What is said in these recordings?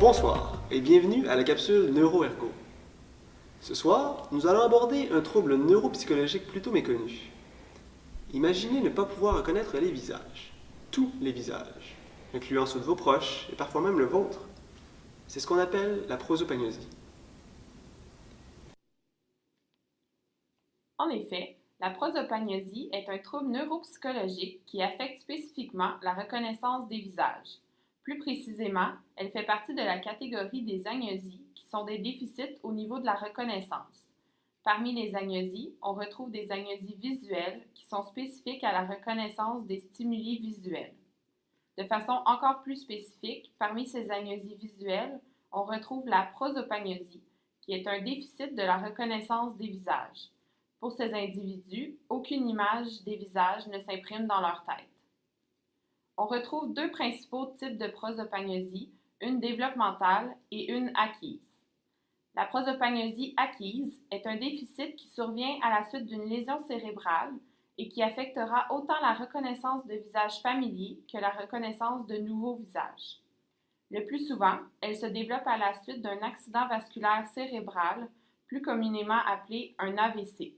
Bonsoir et bienvenue à la capsule NeuroErgo. Ce soir, nous allons aborder un trouble neuropsychologique plutôt méconnu. Imaginez ne pas pouvoir reconnaître les visages, tous les visages, incluant ceux de vos proches et parfois même le vôtre. C'est ce qu'on appelle la prosopagnosie. En effet, la prosopagnosie est un trouble neuropsychologique qui affecte spécifiquement la reconnaissance des visages. Plus précisément, elle fait partie de la catégorie des agnosies, qui sont des déficits au niveau de la reconnaissance. Parmi les agnosies, on retrouve des agnosies visuelles qui sont spécifiques à la reconnaissance des stimuli visuels. De façon encore plus spécifique, parmi ces agnosies visuelles, on retrouve la prosopagnosie, qui est un déficit de la reconnaissance des visages. Pour ces individus, aucune image des visages ne s'imprime dans leur tête. On retrouve deux principaux types de prosopagnosie, une développementale et une acquise. La prosopagnosie acquise est un déficit qui survient à la suite d'une lésion cérébrale et qui affectera autant la reconnaissance de visages familiers que la reconnaissance de nouveaux visages. Le plus souvent, elle se développe à la suite d'un accident vasculaire cérébral, plus communément appelé un AVC.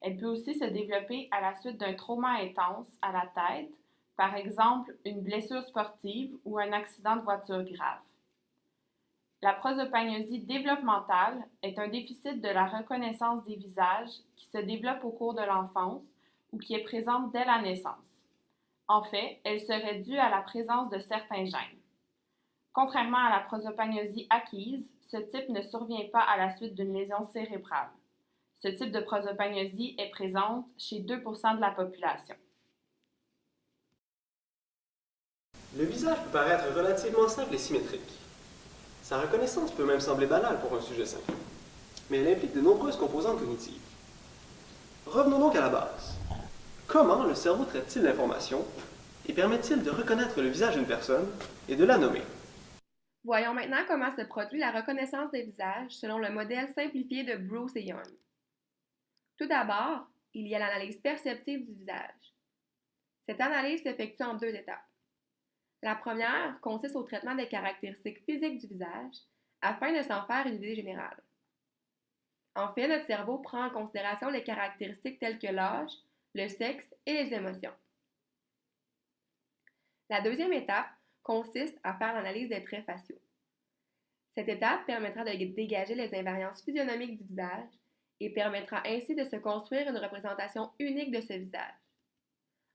Elle peut aussi se développer à la suite d'un trauma intense à la tête, par exemple une blessure sportive ou un accident de voiture grave. La prosopagnosie développementale est un déficit de la reconnaissance des visages qui se développe au cours de l'enfance ou qui est présente dès la naissance. En fait, elle serait due à la présence de certains gènes. Contrairement à la prosopagnosie acquise, ce type ne survient pas à la suite d'une lésion cérébrale. Ce type de prosopagnosie est présente chez 2% de la population. Le visage peut paraître relativement simple et symétrique. Sa reconnaissance peut même sembler banale pour un sujet simple, mais elle implique de nombreuses composantes cognitives. Revenons donc à la base. Comment le cerveau traite-t-il l'information et permet-il de reconnaître le visage d'une personne et de la nommer? Voyons maintenant comment se produit la reconnaissance des visages selon le modèle simplifié de Bruce et Young. Tout d'abord, il y a l'analyse perceptive du visage. Cette analyse s'effectue en deux étapes. La première consiste au traitement des caractéristiques physiques du visage afin de s'en faire une idée générale. En fait, notre cerveau prend en considération les caractéristiques telles que l'âge, le sexe et les émotions. La deuxième étape consiste à faire l'analyse des traits faciaux. Cette étape permettra de dégager les invariances physionomiques du visage et permettra ainsi de se construire une représentation unique de ce visage.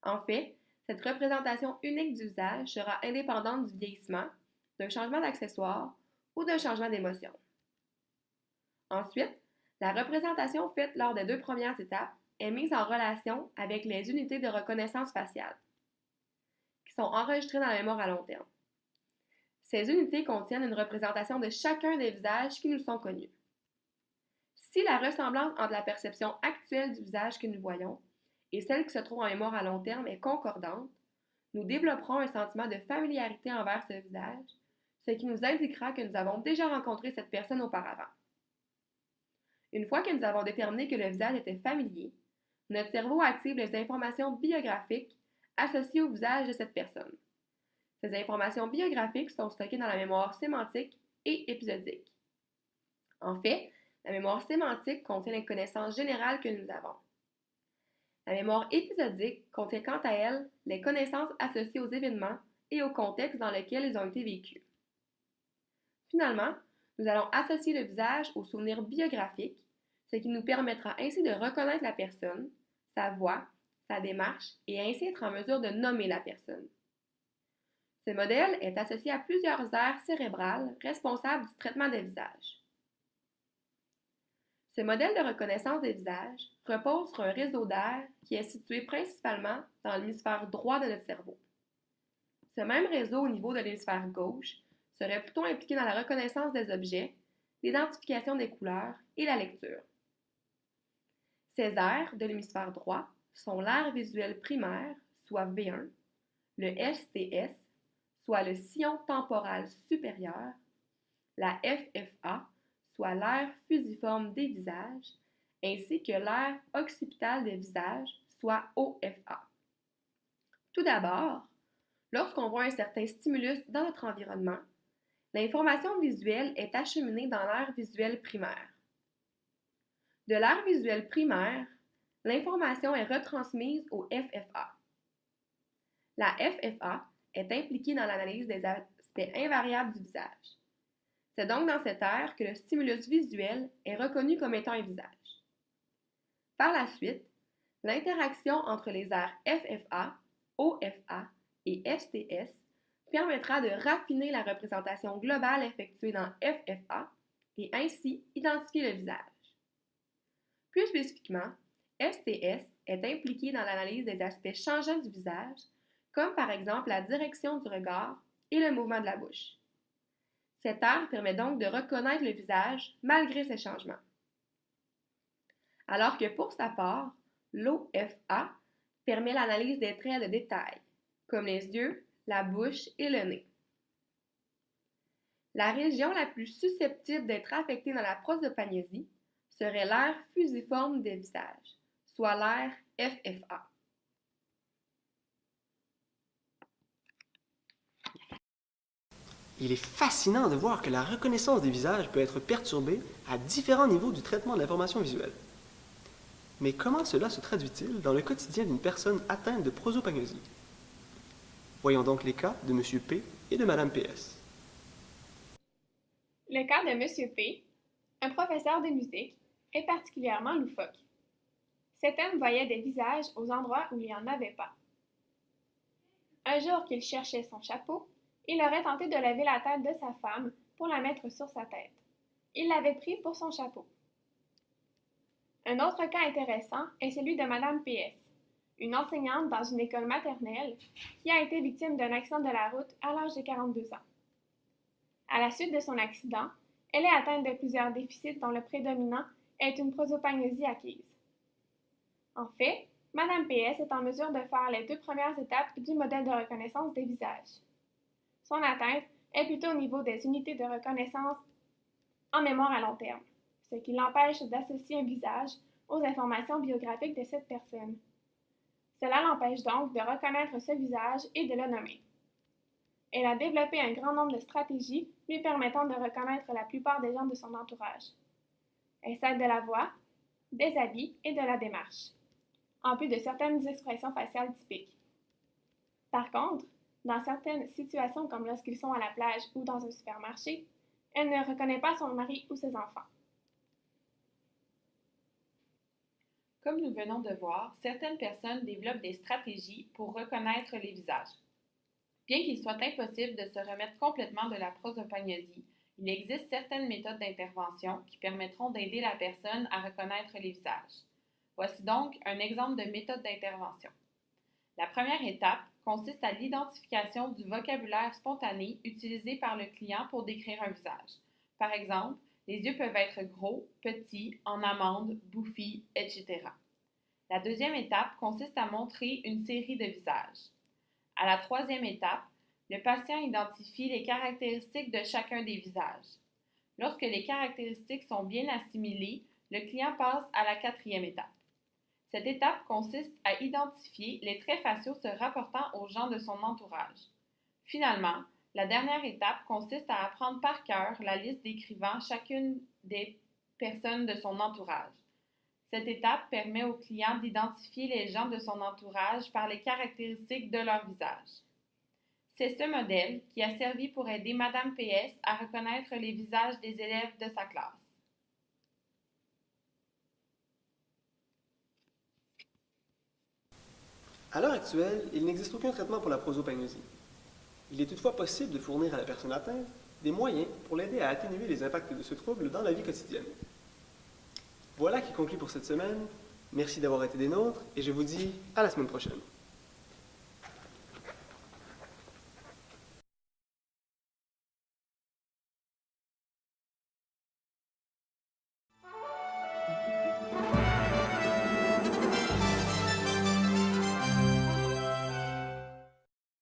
En fait, cette représentation unique du visage sera indépendante du vieillissement, d'un changement d'accessoire ou d'un changement d'émotion. Ensuite, la représentation faite lors des deux premières étapes est mise en relation avec les unités de reconnaissance faciale, qui sont enregistrées dans la mémoire à long terme. Ces unités contiennent une représentation de chacun des visages qui nous sont connus. Si la ressemblance entre la perception actuelle du visage que nous voyons et celle qui se trouve en mémoire à long terme est concordante, nous développerons un sentiment de familiarité envers ce visage, ce qui nous indiquera que nous avons déjà rencontré cette personne auparavant. Une fois que nous avons déterminé que le visage était familier, notre cerveau active les informations biographiques associées au visage de cette personne. Ces informations biographiques sont stockées dans la mémoire sémantique et épisodique. En fait, la mémoire sémantique contient les connaissances générales que nous avons. La mémoire épisodique contient quant à elle les connaissances associées aux événements et au contexte dans lequel ils ont été vécus. Finalement, nous allons associer le visage aux souvenirs biographiques, ce qui nous permettra ainsi de reconnaître la personne, sa voix, sa démarche et ainsi être en mesure de nommer la personne. Ce modèle est associé à plusieurs aires cérébrales responsables du traitement des visages. Ce modèle de reconnaissance des visages repose sur un réseau d'aires qui est situé principalement dans l'hémisphère droit de notre cerveau. Ce même réseau au niveau de l'hémisphère gauche serait plutôt impliqué dans la reconnaissance des objets, l'identification des couleurs et la lecture. Ces aires de l'hémisphère droit sont l'aire visuelle primaire, soit V1, le STS, soit le sillon temporal supérieur, la FFA, soit l'aire fusiforme des visages, ainsi que l'aire occipitale des visages, soit OFA. Tout d'abord, lorsqu'on voit un certain stimulus dans notre environnement, L'information visuelle est acheminée dans l'aire visuelle primaire. De l'aire visuelle primaire, l'information est retransmise au FFA. La FFA est impliquée dans l'analyse des aspects invariables du visage. C'est donc dans cette aire que le stimulus visuel est reconnu comme étant un visage. Par la suite, l'interaction entre les aires FFA, OFA et FCS permettra de raffiner la représentation globale effectuée dans FFA et ainsi identifier le visage. Plus spécifiquement, FCS est impliqué dans l'analyse des aspects changeants du visage, comme par exemple la direction du regard et le mouvement de la bouche. Cette aire permet donc de reconnaître le visage malgré ces changements. Alors que pour sa part, l'OFA permet l'analyse des traits de détail, comme les yeux, la bouche et le nez. La région la plus susceptible d'être affectée dans la prosopagnosie serait l'aire fusiforme des visages, soit l'aire FFA. Il est fascinant de voir que la reconnaissance des visages peut être perturbée à différents niveaux du traitement de l'information visuelle. Mais comment cela se traduit-il dans le quotidien d'une personne atteinte de prosopagnosie? Voyons donc les cas de M. P et de Mme PS. Le cas de M. P, un professeur de musique, est particulièrement loufoque. Cet homme voyait des visages aux endroits où il n'y en avait pas. Un jour qu'il cherchait son chapeau, il aurait tenté de lever la tête de sa femme pour la mettre sur sa tête. Il l'avait pris pour son chapeau. Un autre cas intéressant est celui de Mme PS, une enseignante dans une école maternelle qui a été victime d'un accident de la route à l'âge de 42 ans. À la suite de son accident, elle est atteinte de plusieurs déficits dont le prédominant est une prosopagnosie acquise. En fait, Mme PS est en mesure de faire les 2 premières étapes du modèle de reconnaissance des visages. Son atteinte est plutôt au niveau des unités de reconnaissance en mémoire à long terme, ce qui l'empêche d'associer un visage aux informations biographiques de cette personne. Cela l'empêche donc de reconnaître ce visage et de le nommer. Elle a développé un grand nombre de stratégies lui permettant de reconnaître la plupart des gens de son entourage. Elle s'aide de la voix, des habits et de la démarche, en plus de certaines expressions faciales typiques. Par contre, dans certaines situations comme lorsqu'ils sont à la plage ou dans un supermarché, elle ne reconnaît pas son mari ou ses enfants. Comme nous venons de voir, certaines personnes développent des stratégies pour reconnaître les visages. Bien qu'il soit impossible de se remettre complètement de la prosopagnosie, il existe certaines méthodes d'intervention qui permettront d'aider la personne à reconnaître les visages. Voici donc un exemple de méthode d'intervention. La première étape consiste à l'identification du vocabulaire spontané utilisé par le client pour décrire un visage. Par exemple, les yeux peuvent être gros, petits, en amande, bouffis, etc. La deuxième étape consiste à montrer une série de visages. À la troisième étape, le patient identifie les caractéristiques de chacun des visages. Lorsque les caractéristiques sont bien assimilées, le client passe à la quatrième étape. Cette étape consiste à identifier les traits faciaux se rapportant aux gens de son entourage. Finalement, la dernière étape consiste à apprendre par cœur la liste décrivant chacune des personnes de son entourage. Cette étape permet au client d'identifier les gens de son entourage par les caractéristiques de leur visage. C'est ce modèle qui a servi pour aider Mme PS à reconnaître les visages des élèves de sa classe. À l'heure actuelle, il n'existe aucun traitement pour la prosopagnosie. Il est toutefois possible de fournir à la personne atteinte des moyens pour l'aider à atténuer les impacts de ce trouble dans la vie quotidienne. Voilà qui conclut pour cette semaine. Merci d'avoir été des nôtres et je vous dis à la semaine prochaine.